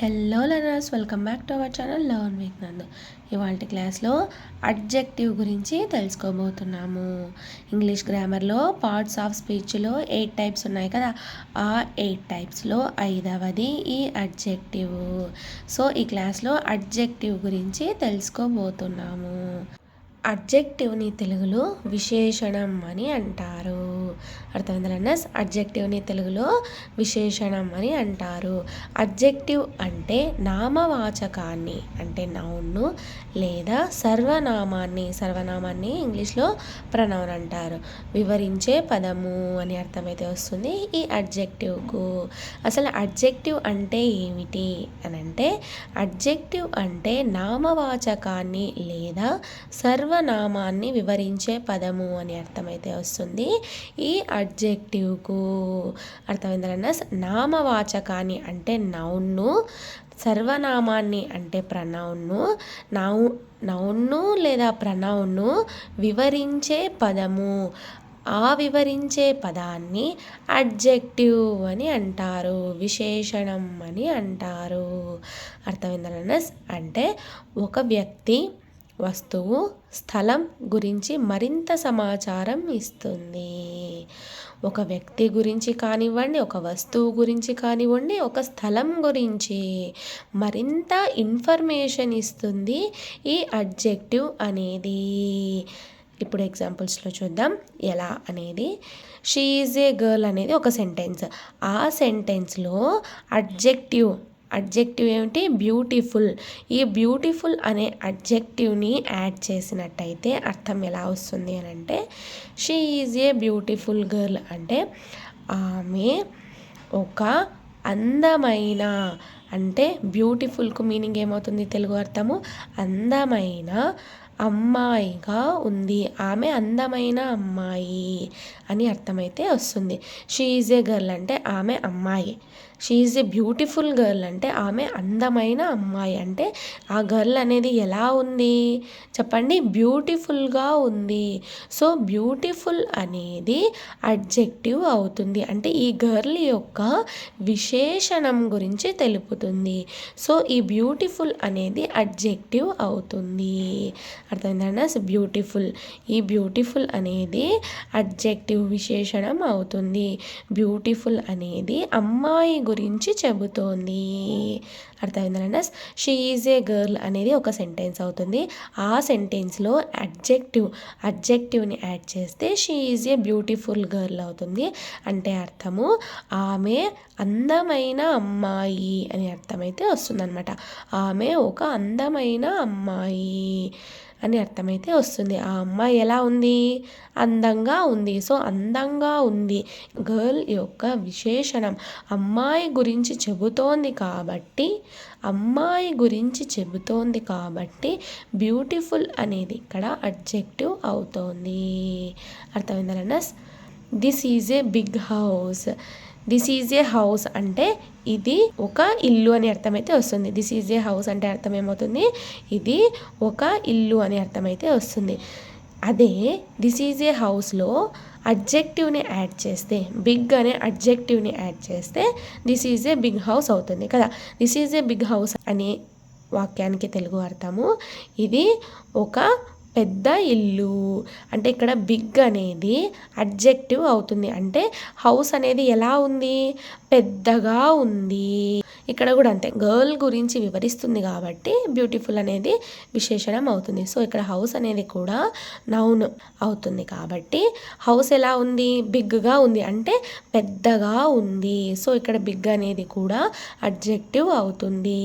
Hello learners, welcome back to our channel learn with నందు. ఇవాళ క్లాస్లో అడ్జెక్టివ్ గురించి తెలుసుకోబోతున్నాము. ఇంగ్లీష్ గ్రామర్లో పార్ట్స్ ఆఫ్ స్పీచ్లో 8 టైప్స్ ఉన్నాయి కదా, ఆ 8 టైప్స్లో 5వది ఈ అడ్జెక్టివ్. సో ఈ క్లాస్లో అడ్జెక్టివ్ గురించి తెలుసుకోబోతున్నాము. అడ్జెక్టివ్ని తెలుగులో విశేషణం అని అంటారు. అర్థమైందా లర్నర్స్? అడ్జెక్టివ్ని తెలుగులో విశేషణం అని అంటారు. అడ్జెక్టివ్ అంటే నామవాచకాన్ని అంటే నౌన్ను లేదా సర్వనామాన్ని ఇంగ్లీష్లో ప్రనౌన్ అంటారు. వివరించే పదము అని అర్థమైతే వస్తుంది ఈ అడ్జెక్టివ్కు. అసలు అడ్జెక్టివ్ అంటే ఏమిటి అని అంటే, అడ్జెక్టివ్ అంటే నామవాచకాన్ని లేదా సర్వనామాన్ని వివరించే పదము అని అర్థమైతే వస్తుంది ఈ అడ్జెక్టివ్కు. అర్థమైందా? నామవాచకాన్ని అంటే నౌన్ను, సర్వనామాన్ని అంటే ప్రనౌన్ను, నౌన్ను లేదా ప్రనౌన్ను వివరించే పదము, ఆ వివరించే పదాన్ని అడ్జెక్టివ్ అని అంటారు, విశేషణం అని అంటారు. అర్థమైందా? అంటే ఒక వ్యక్తి, వస్తువు, స్థలం గురించి మరింత సమాచారం ఇస్తుంది. ఒక వ్యక్తి గురించి కానివ్వండి, ఒక వస్తువు గురించి కానివ్వండి, ఒక స్థలం గురించి మరింత ఇన్ఫర్మేషన్ ఇస్తుంది ఈ అడ్జెక్టివ్ అనేది. ఇప్పుడు ఎగ్జాంపుల్స్లో చూద్దాం ఎలా అనేది. షీ ఈజ్ ఏ గర్ల్ అనేది ఒక సెంటెన్స్. ఆ సెంటెన్స్లో అడ్జెక్టివ్ ఏమిటి? బ్యూటిఫుల్. ఈ బ్యూటిఫుల్ అనే అడ్జెక్టివ్ని యాడ్ చేసినట్టయితే అర్థం ఎలా వస్తుంది అని అంటే, she is a beautiful girl అంటే ఆమె ఒక అందమైన, అంటే బ్యూటిఫుల్కు మీనింగ్ ఏమవుతుంది తెలుగు అర్థము? అందమైన అమ్మాయిగా ఉంది, ఆమె అందమైన అమ్మాయి అని అర్థమైతే వస్తుంది. షీ ఈజ్ ఏ గర్ల్ అంటే ఆమె అమ్మాయి, she is a beautiful girl అంటే ఆమె అందమైన అమ్మాయి. అంటే ఆ గర్ల్ అనేది ఎలా ఉంది చెప్పండి? బ్యూటిఫుల్గా ఉంది. సో బ్యూటిఫుల్ అనేది అడ్జెక్టివ్ అవుతుంది, అంటే ఈ గర్ల్ యొక్క విశేషణం గురించి తెలుపుతుంది. సో ఈ బ్యూటిఫుల్ అనేది అడ్జెక్టివ్ అవుతుంది. అర్థమైందా? బ్యూటిఫుల్, ఈ బ్యూటిఫుల్ అనేది అడ్జెక్టివ్ విశేషణం అవుతుంది. బ్యూటిఫుల్ అనేది అమ్మాయి గురించి చెబుతోంది. అర్థమైందా? షీ ఈజ్ ఏ గర్ల్ అనేది ఒక సెంటెన్స్ అవుతుంది. ఆ సెంటెన్స్లో అడ్జెక్టివ్ని యాడ్ చేస్తే she is a beautiful girl అవుతుంది. అంటే అర్థము ఆమె అందమైన అమ్మాయి అని అర్థమైతే వస్తుందన్నమాట. ఆమె ఒక అందమైన అమ్మాయి అని అర్థమైతే వస్తుంది. ఆ అమ్మాయి ఎలా ఉంది? అందంగా ఉంది. సో అందంగా ఉంది గర్ల్ యొక్క విశేషణం. అమ్మాయి గురించి చెబుతోంది కాబట్టి బ్యూటిఫుల్ అనేది ఇక్కడ అడ్జెక్టివ్ అవుతోంది. అర్థమైందా? This is a big house. This is a house అంటే ఇది ఒక ఇల్లు అని అర్థమైతే వస్తుంది. దిస్ ఈజ్ ఏ హౌస్ అంటే అర్థం ఏమవుతుంది? ఇది ఒక ఇల్లు అని అర్థమైతే వస్తుంది. అదే దిస్ ఈజ్ ఏ హౌస్లో అడ్జెక్టివ్ని యాడ్ చేస్తే, బిగ్ అనే అడ్జెక్టివ్ని యాడ్ చేస్తే this is a big house అవుతుంది కదా. This is a big house అనే వాక్యానికి తెలుగు అర్థము ఇది ఒక పెద్ద ఇల్లు. అంటే ఇక్కడ బిగ్ అనేది అడ్జెక్టివ్ అవుతుంది. అంటే హౌస్ అనేది ఎలా ఉంది? పెద్దగా ఉంది. ఇక్కడ కూడా అంతే, గర్ల్ గురించి వివరిస్తుంది కాబట్టి బ్యూటిఫుల్ అనేది విశేషణం అవుతుంది. సో ఇక్కడ హౌస్ అనేది కూడా నౌన్ అవుతుంది కాబట్టి హౌస్ ఎలా ఉంది? బిగ్గా ఉంది, అంటే పెద్దగా ఉంది. సో ఇక్కడ బిగ్ అనేది కూడా అడ్జెక్టివ్ అవుతుంది.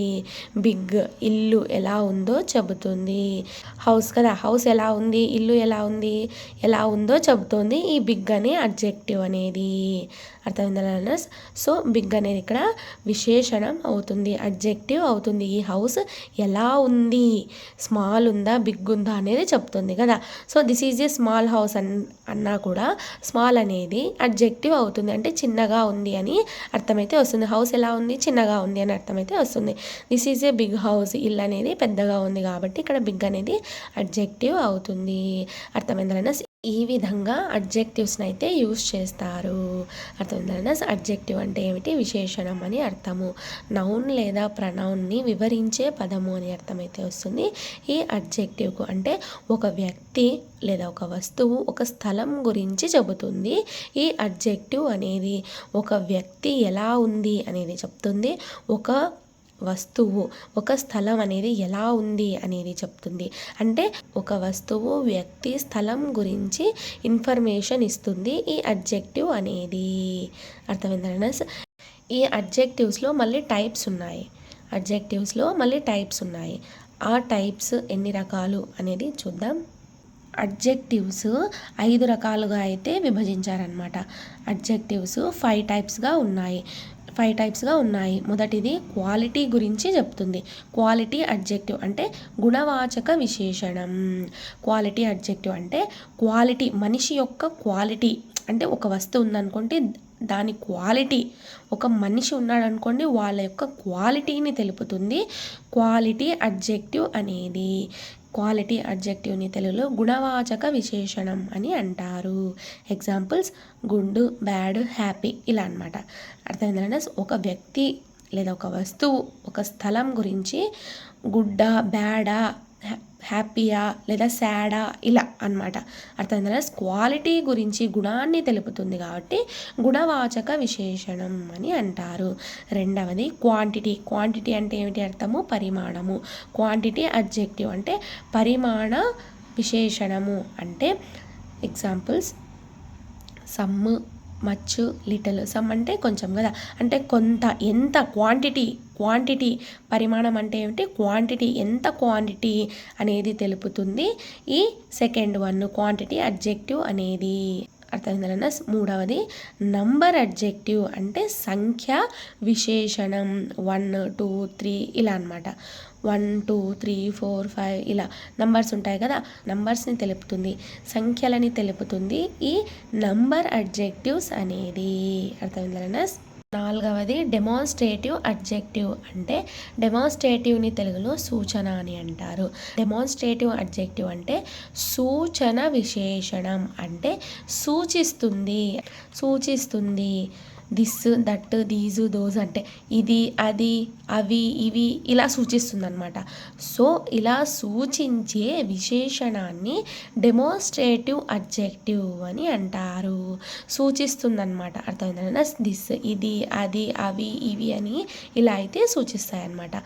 బిగ్ ఇల్లు ఎలా ఉందో చెబుతుంది. హౌస్ కదా, హౌస్ ఎలా ఉంది, ఇల్లు ఎలా ఉందో చెబుతోంది ఈ బిగ్ అనే అడ్జెక్టివ్ అనేది. అర్థమైందా? సో బిగ్ అనేది ఇక్కడ విశేషణం అవుతుంది, అడ్జెక్టివ్ అవుతుంది. ఈ హౌస్ ఎలా ఉంది, స్మాల్ ఉందా బిగ్ ఉందా అనేది చెప్తుంది కదా. So this is a small house అన్నా కూడా స్మాల్ అనేది అడ్జెక్టివ్ అవుతుంది, అంటే చిన్నగా ఉంది అని అర్థమైతే వస్తుంది. హౌస్ ఎలా ఉంది? చిన్నగా ఉంది అని అర్థమైతే వస్తుంది. This is a big house, ఇల్లు అనేది పెద్దగా ఉంది కాబట్టి ఇక్కడ బిగ్ అనేది అడ్జెక్టివ్ అవుతుంది. అర్థమైందా? ఈ విధంగా అడ్జెక్టివ్స్ని అయితే యూస్ చేస్తారు. అర్థమైందా? అడ్జెక్టివ్ అంటే ఏమిటి? విశేషణం అని అర్థము. నౌన్ లేదా ప్రనౌన్ని వివరించే పదము అని అర్థమైతే వస్తుంది ఈ అడ్జెక్టివ్కు. అంటే ఒక వ్యక్తి లేదా ఒక వస్తువు, ఒక స్థలం గురించి చెబుతుంది ఈ అడ్జెక్టివ్ అనేది. ఒక వ్యక్తి ఎలా ఉంది అనేది చెప్తుంది. ఒక వస్తువు, ఒక స్థలం అనేది ఎలా ఉంది అనేది చెప్తుంది. అంటే ఒక వస్తువు, వ్యక్తి, స్థలం గురించి ఇన్ఫర్మేషన్ ఇస్తుంది ఈ అడ్జెక్టివ్ అనేది. అర్థమైందా? ఈ అడ్జెక్టివ్స్లో మళ్ళీ టైప్స్ ఉన్నాయి. ఆ టైప్స్ ఎన్ని రకాలు అనేది చూద్దాం. అడ్జెక్టివ్స్ 5 రకాలుగా అయితే విభజించారనమాట. అడ్జెక్టివ్స్ 5 టైప్స్గా ఉన్నాయి. మొదటిది క్వాలిటీ గురించి చెప్తుంది. క్వాలిటీ అడ్జెక్టివ్ అంటే గుణవాచక విశేషణం. క్వాలిటీ అడ్జెక్టివ్ అంటే క్వాలిటీ, మనిషి యొక్క క్వాలిటీ. అంటే ఒక వస్తువు ఉందనుకోండి, దాని క్వాలిటీ, ఒక మనిషి ఉన్నాడు అనుకోండి, వాళ్ళ యొక్క క్వాలిటీని తెలుపుతుంది క్వాలిటీ అడ్జెక్టివ్ అనేది. క్వాలిటీ అడ్జెక్టివ్ని తెలుగులో గుణవాచక విశేషణం అని అంటారు. ఎగ్జాంపుల్స్ గుడ్, బ్యాడ్, హ్యాపీ ఇలా అనమాట. అర్థమైందంటే ఒక వ్యక్తి లేదా ఒక వస్తువు, ఒక స్థలం గురించి గుడ్డా, బ్యాడా, హ్యాపీయా లేదా సాడా ఇలా అనమాట. అర్థమైందా? క్వాలిటీ గురించి గుణాన్ని తెలుపుతుంది కాబట్టి గుణవాచక విశేషణం అని అంటారు. రెండవది క్వాంటిటీ అంటే ఏమిటి అర్థము? పరిమాణము. క్వాంటిటీ అడ్జెక్టివ్ అంటే పరిమాణ విశేషణము. అంటే examples some, much, little. Some అంటే కొంచెం కదా, అంటే కొంత, ఎంత, క్వాంటిటీ పరిమాణం అంటే ఏమిటి? క్వాంటిటీ, ఎంత క్వాంటిటీ అనేది తెలుపుతుంది ఈ సెకండ్ వన్ క్వాంటిటీ అడ్జెక్టివ్ అనేది. అర్థమైందా? మూడవది నంబర్ అడ్జెక్టివ్ అంటే సంఖ్య విశేషణం. 1, 2, 3 ఇలా అనమాట. 1, 2, 3, 4, 5 ఇలా నంబర్స్ ఉంటాయి కదా, నంబర్స్ని తెలుపుతుంది, సంఖ్యలని తెలుపుతుంది ఈ నంబర్ అడ్జెక్టివ్స్ అనేది. అర్థమైందా? నాలుగవది డెమాన్స్ట్రేటివ్ అడ్జెక్టివ్ అంటే డెమాన్స్ట్రేటివ్ని తెలుగులో సూచన అని అంటారు. డెమాన్స్ట్రేటివ్ అడ్జెక్టివ్ అంటే సూచన విశేషణం. అంటే సూచిస్తుంది దిస్, దట్, దీస్, దోస్ అంటే ఇది, అది, అవి, ఇవి ఇలా సూచిస్తుంది అనమాట. సో ఇలా సూచించే విశేషణాన్ని డెమాన్స్ట్రేటివ్ అడ్జెక్టివ్ అని అంటారు. సూచిస్తుందన్నమాట. అర్థమైందా? దిస్, ఇది, అది, అవి, ఇవి అని ఇలా అయితే సూచిస్తాయి అన్నమాట.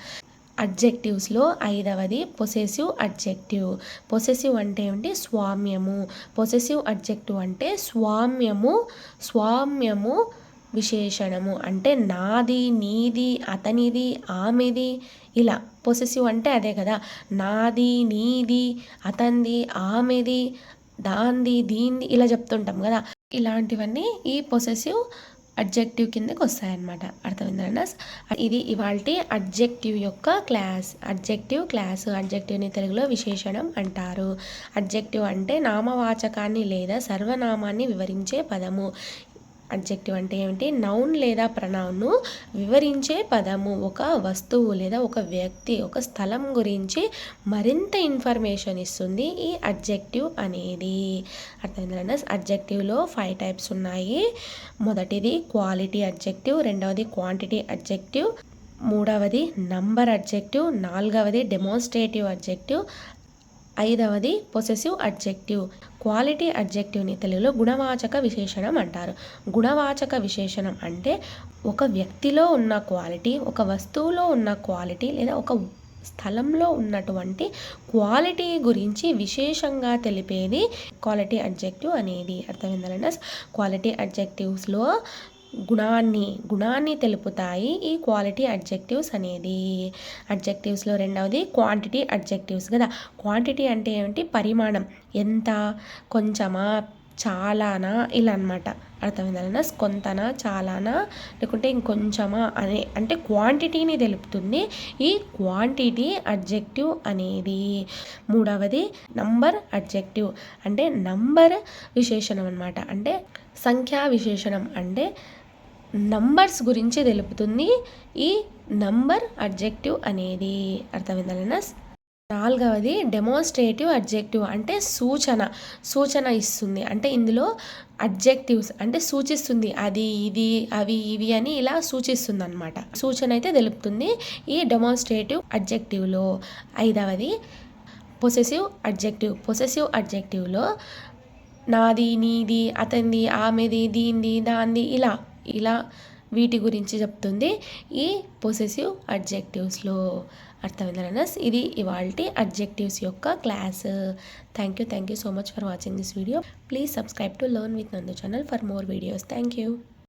అడ్జెక్టివ్స్లో ఐదవది పొసెసివ్ అడ్జెక్టివ్. పొసెసివ్ అంటే ఏమిటి? స్వామ్యము. పొసెసివ్ అడ్జెక్టివ్ అంటే స్వామ్యము విశేషణము. అంటే నాది, నీది, అతనిది, ఆమెది ఇలా. పొసెసివ్ అంటే అదే కదా, నాది, నీది, అతనిది, ఆమెది, దాంది, దీంది ఇలా చెప్తుంటాం కదా. ఇలాంటివన్నీ ఈ పొసెసివ్ అడ్జెక్టివ్ కిందకి వస్తాయన్నమాట. అర్థమైందా? ఇది ఇవాల్టి అడ్జెక్టివ్ యొక్క క్లాస్. అడ్జెక్టివ్ని తెలుగులో విశేషణం అంటారు. అడ్జెక్టివ్ అంటే నామవాచకాన్ని లేదా సర్వనామాన్ని వివరించే పదము. అడ్జెక్టివ్ అంటే ఏమిటి? నౌన్ లేదా ప్రనౌన్ను వివరించే పదము. ఒక వస్తువు లేదా ఒక వ్యక్తి, ఒక స్థలం గురించి మరింత ఇన్ఫర్మేషన్ ఇస్తుంది ఈ అడ్జెక్టివ్ అనేది. అర్థమైందా? అడ్జెక్టివ్లో 5 టైప్స్ ఉన్నాయి. మొదటిది క్వాలిటీ అడ్జెక్టివ్, రెండవది క్వాంటిటీ అడ్జెక్టివ్, మూడవది నంబర్ అడ్జెక్టివ్, నాలుగవది డెమాన్స్ట్రేటివ్ అడ్జెక్టివ్, ఐదవది పొసెసివ్ అడ్జెక్టివ్. క్వాలిటీ అడ్జెక్టివ్ని తెలుగులో గుణవాచక విశేషణం అంటారు. గుణవాచక విశేషణం అంటే ఒక వ్యక్తిలో ఉన్న క్వాలిటీ, ఒక వస్తువులో ఉన్న క్వాలిటీ లేదా ఒక స్థలంలో ఉన్నటువంటి క్వాలిటీ గురించి విశేషంగా తెలిపేది క్వాలిటీ అడ్జెక్టివ్ అనేది. అర్థమైందా? క్వాలిటీ అడ్జెక్టివ్స్లో గుణాన్ని తెలుపుతాయి ఈ క్వాలిటీ అడ్జెక్టివ్స్ అనేది. అడ్జెక్టివ్స్లో రెండవది క్వాంటిటీ అడ్జెక్టివ్స్ కదా. క్వాంటిటీ అంటే ఏమిటి? పరిమాణం. ఎంత, కొంచెమా, చాలానా ఇలా అనమాట. అర్థమైందా? కొంతనా, చాలానా లేకుంటే ఇంకొంచెమా అనే అంటే క్వాంటిటీని తెలుపుతుంది ఈ క్వాంటిటీ అడ్జెక్టివ్ అనేది. మూడవది నంబర్ అడ్జెక్టివ్ అంటే నంబర్ విశేషణం అనమాట. అంటే సంఖ్యా విశేషణం. అంటే నంబర్స్ గురించి తెలుపుతుంది ఈ నంబర్ అడ్జెక్టివ్ అనేది. అర్థమైందా? నాలుగవది డెమోన్స్ట్రేటివ్ అడ్జెక్టివ్ అంటే సూచన ఇస్తుంది. అంటే ఇందులో అడ్జెక్టివ్స్ అంటే సూచిస్తుంది, అది ఇది అవి ఇవి అని ఇలా సూచిస్తుంది అనమాట. సూచన అయితే తెలుపుతుంది ఈ డెమోన్స్ట్రేటివ్ అడ్జెక్టివ్లో. ఐదవది పొసెసివ్ అడ్జెక్టివ్లో నాది, నీది, అతనిది, ఆమెది, దీనిది, దానిది ఇలా వీటి గురించి చెప్తుంది ఈ పొసెసివ్ అడ్జెక్టివ్స్లో. అర్థమైందా లెర్నర్స్? ఇది ఇవాల్టి అడ్జెక్టివ్స్ యొక్క class. Thank you so much for watching this video. Please subscribe to learn with Nandu channel for more videos. Thank you.